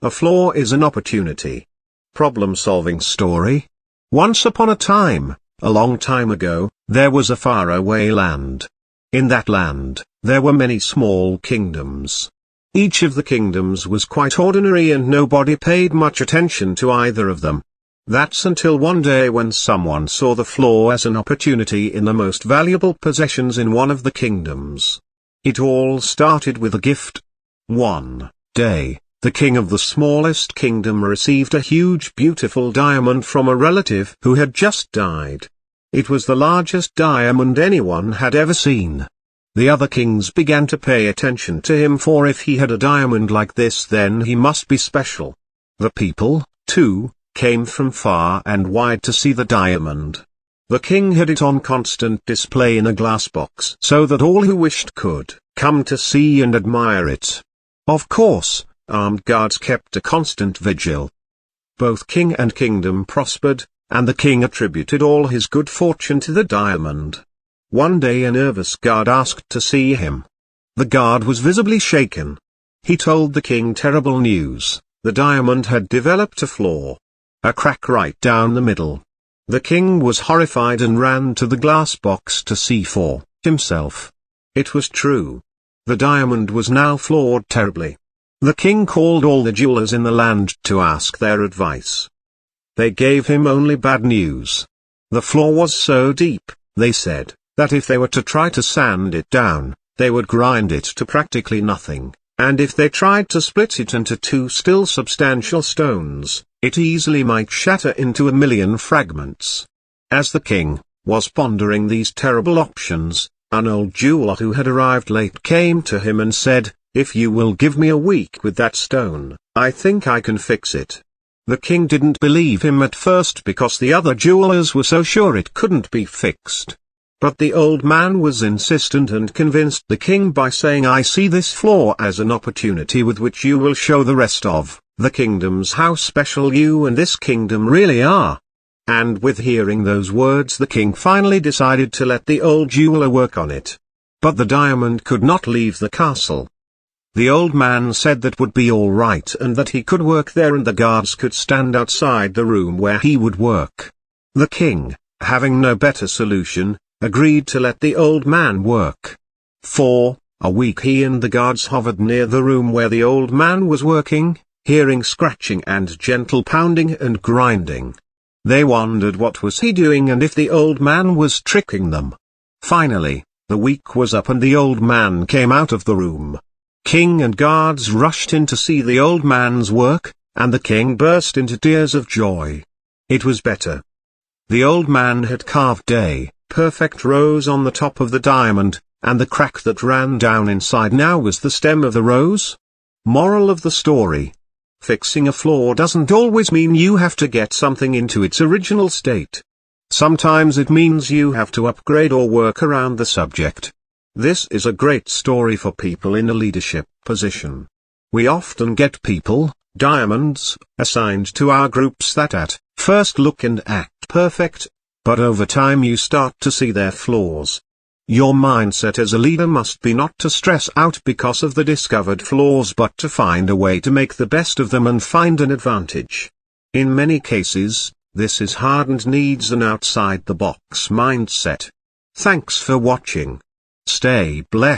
A flaw is an opportunity. Problem-solving story. Once upon a time, a long time ago, there was a faraway land. In that land, there were many small kingdoms. Each of the kingdoms was quite ordinary and nobody paid much attention to either of them. That's until one day when someone saw the flaw as an opportunity in the most valuable possessions in one of the kingdoms. It all started with a gift. One day, the king of the smallest kingdom received a huge beautiful diamond from a relative who had just died. It was the largest diamond anyone had ever seen. The other kings began to pay attention to him, for if he had a diamond like this, then he must be special. The people, too, came from far and wide to see the diamond. The king had it on constant display in a glass box so that all who wished could come to see and admire it. Of course, armed guards kept a constant vigil. Both king and kingdom prospered, and the king attributed all his good fortune to the diamond. One day a nervous guard asked to see him. The guard was visibly shaken. He told the king terrible news: the diamond had developed a flaw. A crack right down the middle. The king was horrified and ran to the glass box to see for himself. It was true. The diamond was now flawed terribly. The king called all the jewelers in the land to ask their advice. They gave him only bad news. The flaw was so deep, they said, that if they were to try to sand it down, they would grind it to practically nothing, and if they tried to split it into two still substantial stones, it easily might shatter into 1,000,000 fragments. As the king was pondering these terrible options, an old jeweler who had arrived late came to him and said, "If you will give me a week with that stone, I think I can fix it." The king didn't believe him at first because the other jewelers were so sure it couldn't be fixed. But the old man was insistent and convinced the king by saying, "I see this flaw as an opportunity with which you will show the rest of the kingdoms how special you and this kingdom really are." And with hearing those words, the king finally decided to let the old jeweler work on it. But the diamond could not leave the castle. The old man said that would be all right and that he could work there and the guards could stand outside the room where he would work. The king, having no better solution, agreed to let the old man work. For a week he and the guards hovered near the room where the old man was working, hearing scratching and gentle pounding and grinding. They wondered what was he doing and if the old man was tricking them. Finally, the week was up and the old man came out of the room. King and guards rushed in to see the old man's work, and the king burst into tears of joy. It was better. The old man had carved a perfect rose on the top of the diamond, and the crack that ran down inside now was the stem of the rose. Moral of the story: fixing a flaw doesn't always mean you have to get something into its original state. Sometimes it means you have to upgrade or work around the subject. This is a great story for people in a leadership position. We often get people, diamonds, assigned to our groups that at first look and act perfect, but over time you start to see their flaws. Your mindset as a leader must be not to stress out because of the discovered flaws but to find a way to make the best of them and find an advantage. In many cases, this is hard and needs an outside-the-box mindset. Thanks for watching. Stay blessed.